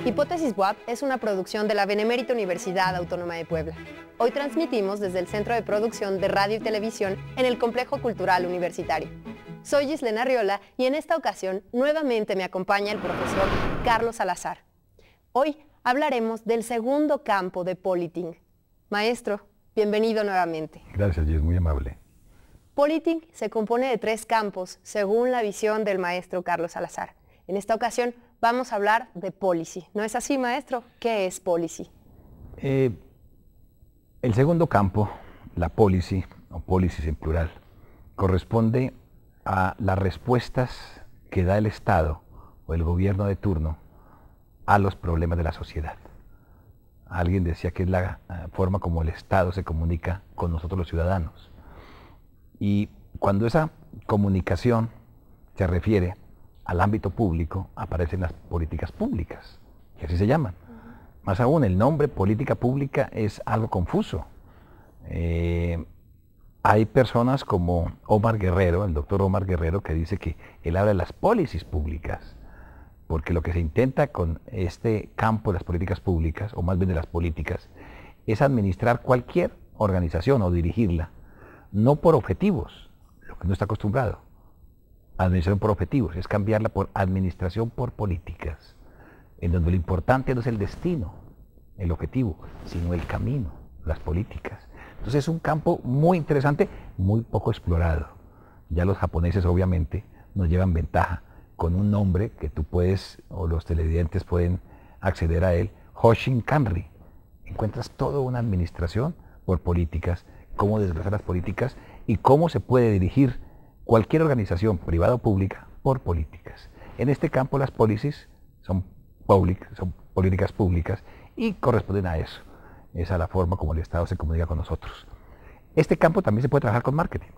Hipótesis WAP es una producción de la Benemérita Universidad Autónoma de Puebla. Hoy transmitimos desde el Centro de Producción de Radio y Televisión en el Complejo Cultural Universitario. Soy Gislena Arriola y en esta ocasión nuevamente me acompaña el profesor Carlos Salazar. Hoy hablaremos del segundo campo de Politing. Maestro, bienvenido nuevamente. Gracias, Gis, muy amable. Politing se compone de 3 campos, según la visión del maestro Carlos Salazar. En esta ocasión vamos a hablar de policy. ¿No es así, maestro? ¿Qué es policy? El segundo campo, la policy, o policies en plural, corresponde a las respuestas que da el Estado o el gobierno de turno a los problemas de la sociedad. Alguien decía que es la forma como el Estado se comunica con nosotros los ciudadanos. Y cuando esa comunicación se refiere al ámbito público, aparecen las políticas públicas, que así se llaman. Más aún, el nombre política pública es algo confuso. Hay personas como Omar Guerrero, el doctor Omar Guerrero, que dice que él habla de las policies públicas, porque lo que se intenta con este campo de las políticas públicas, o más bien de las políticas, es administrar cualquier organización o dirigirla, no por objetivos, lo que no está acostumbrado. Administración por objetivos, es cambiarla por administración por políticas, en donde lo importante no es el destino, el objetivo, sino el camino, las políticas. Entonces es un campo muy interesante, muy poco explorado. Ya los japoneses obviamente nos llevan ventaja con un nombre que tú puedes, o los televidentes pueden acceder a él, Hoshin Kanri. Encuentras toda una administración por políticas, cómo desglosar las políticas y cómo se puede dirigir cualquier organización, privada o pública, por políticas. En este campo las policies son políticas públicas y corresponden a eso. Es a la forma como el Estado se comunica con nosotros. Este campo también se puede trabajar con marketing,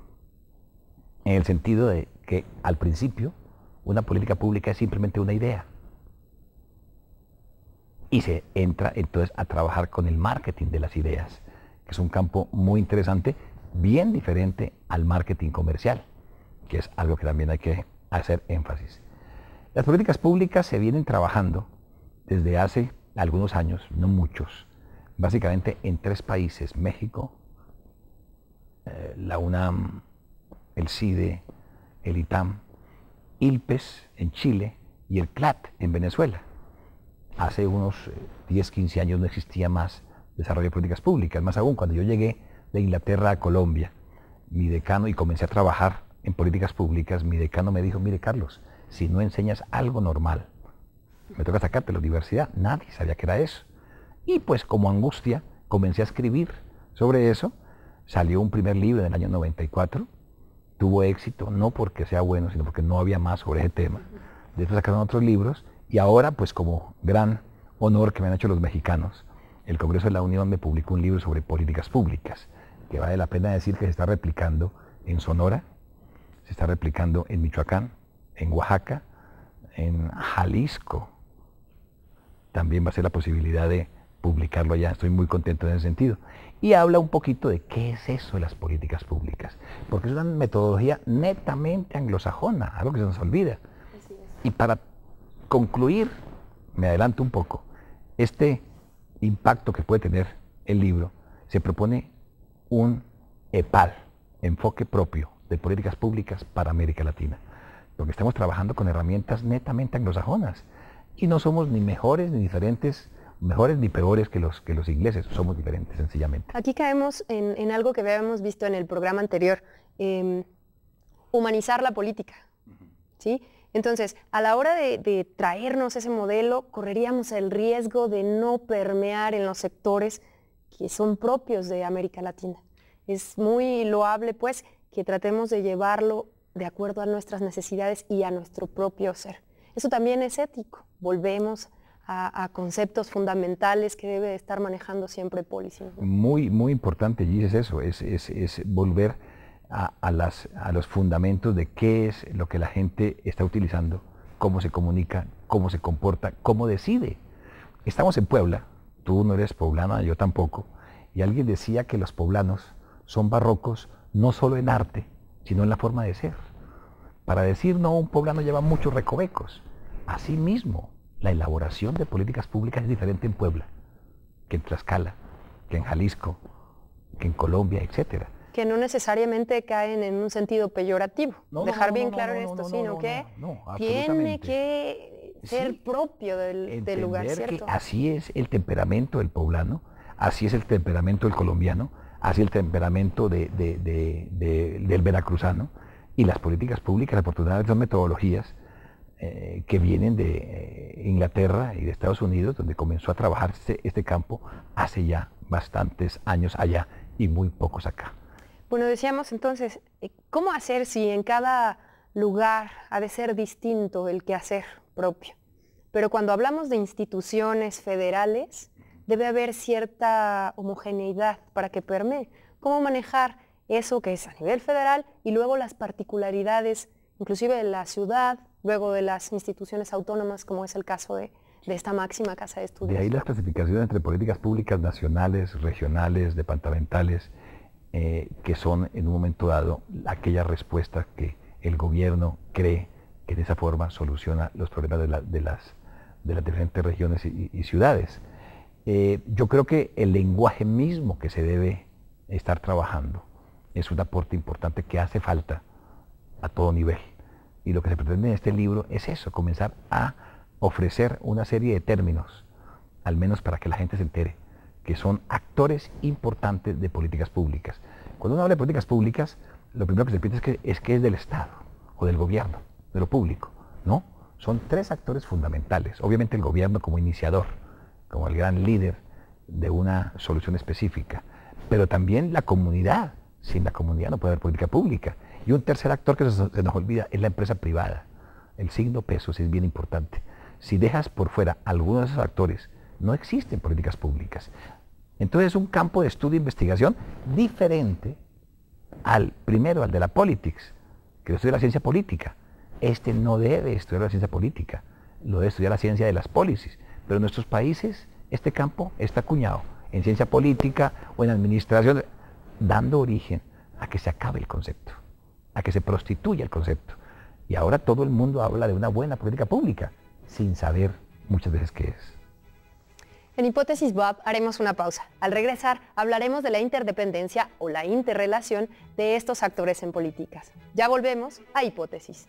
en el sentido de que al principio una política pública es simplemente una idea. Y se entra entonces a trabajar con el marketing de las ideas, que es un campo muy interesante, bien diferente al marketing comercial, que es algo que también hay que hacer énfasis. Las políticas públicas se vienen trabajando desde hace algunos años, no muchos, básicamente en 3 países: México, la UNAM, el CIDE, el ITAM, ILPES en Chile y el CLAT en Venezuela. Hace unos 10, 15 años no existía más desarrollo de políticas públicas. Más aún, cuando yo llegué de Inglaterra a Colombia, mi decano, y comencé a trabajar en políticas públicas, mi decano me dijo: mire, Carlos, si no enseñas algo normal, me toca sacarte de la universidad. Nadie sabía que era eso. Y pues como angustia, comencé a escribir sobre eso. Salió un primer libro en el año 94, tuvo éxito, no porque sea bueno, sino porque no había más sobre ese tema. Después sacaron otros libros, y ahora, pues como gran honor que me han hecho los mexicanos, el Congreso de la Unión me publicó un libro sobre políticas públicas, que vale la pena decir que se está replicando en Sonora, se está replicando en Michoacán, en Oaxaca, en Jalisco. También va a ser la posibilidad de publicarlo allá. Estoy muy contento en ese sentido. Y habla un poquito de qué es eso de las políticas públicas, porque es una metodología netamente anglosajona, algo que se nos olvida. Y para concluir, me adelanto un poco, este impacto que puede tener el libro, se propone un EPAL, enfoque propio de políticas públicas para América Latina, porque estamos trabajando con herramientas netamente anglosajonas y no somos ni mejores ni diferentes, mejores ni peores que los ingleses, somos diferentes sencillamente. Aquí caemos en algo que habíamos visto en el programa anterior, humanizar la política, ¿sí? Entonces, a la hora de traernos ese modelo, correríamos el riesgo de no permear en los sectores que son propios de América Latina. Es muy loable, pues, que tratemos de llevarlo de acuerdo a nuestras necesidades y a nuestro propio ser. Eso también es ético. Volvemos a conceptos fundamentales que debe estar manejando siempre Policing, ¿no? Muy importante, Gis, es eso, es volver a los fundamentos de qué es lo que la gente está utilizando, cómo se comunica, cómo se comporta, cómo decide. Estamos en Puebla, tú no eres poblana, yo tampoco, y alguien decía que los poblanos son barrocos no solo en arte, sino en la forma de ser. Para decir no, un poblano lleva muchos recovecos. Asimismo, la elaboración de políticas públicas es diferente en Puebla que en Tlaxcala, que en Jalisco, que en Colombia, etcétera. Que no necesariamente caen en un sentido peyorativo. Dejar bien claro esto, sino que tiene que ser propio del lugar, ¿cierto? Que así es el temperamento del poblano, así es el temperamento del colombiano, así es el temperamento del veracruzano, y las políticas públicas, afortunadamente, son metodologías que vienen de Inglaterra y de Estados Unidos, donde comenzó a trabajarse este campo hace ya bastantes años allá y muy pocos acá. Bueno, decíamos entonces, ¿cómo hacer si en cada lugar ha de ser distinto el quehacer propio? Pero cuando hablamos de instituciones federales, debe haber cierta homogeneidad para que permee. ¿Cómo manejar eso que es a nivel federal y luego las particularidades, inclusive de la ciudad, luego de las instituciones autónomas, como es el caso de esta máxima casa de estudios? De ahí las clasificaciones entre políticas públicas nacionales, regionales, departamentales, que son en un momento dado aquellas respuestas que el gobierno cree que de esa forma soluciona los problemas de las diferentes regiones y ciudades. Yo creo que el lenguaje mismo que se debe estar trabajando es un aporte importante que hace falta a todo nivel. Y lo que se pretende en este libro es eso, comenzar a ofrecer una serie de términos, al menos para que la gente se entere, que son actores importantes de políticas públicas. Cuando uno habla de políticas públicas, lo primero que se piensa es que es del Estado, o del gobierno, de lo público. No, son tres actores fundamentales. Obviamente el gobierno como iniciador, como el gran líder de una solución específica, pero también la comunidad. Sin la comunidad no puede haber política pública. Y un tercer actor que se nos olvida es la empresa privada. El signo peso sí es bien importante. Si dejas por fuera algunos de esos actores, no existen políticas públicas. Entonces es un campo de estudio e investigación diferente primero al de la politics, que estudia la ciencia política. Este no debe estudiar la ciencia política, lo debe estudiar la ciencia de las policies. Pero en nuestros países este campo está acuñado en ciencia política o en administración, dando origen a que se acabe el concepto, a que se prostituya el concepto. Y ahora todo el mundo habla de una buena política pública, sin saber muchas veces qué es. En Hipótesis Boab haremos una pausa. Al regresar hablaremos de la interdependencia o la interrelación de estos actores en políticas. Ya volvemos a Hipótesis.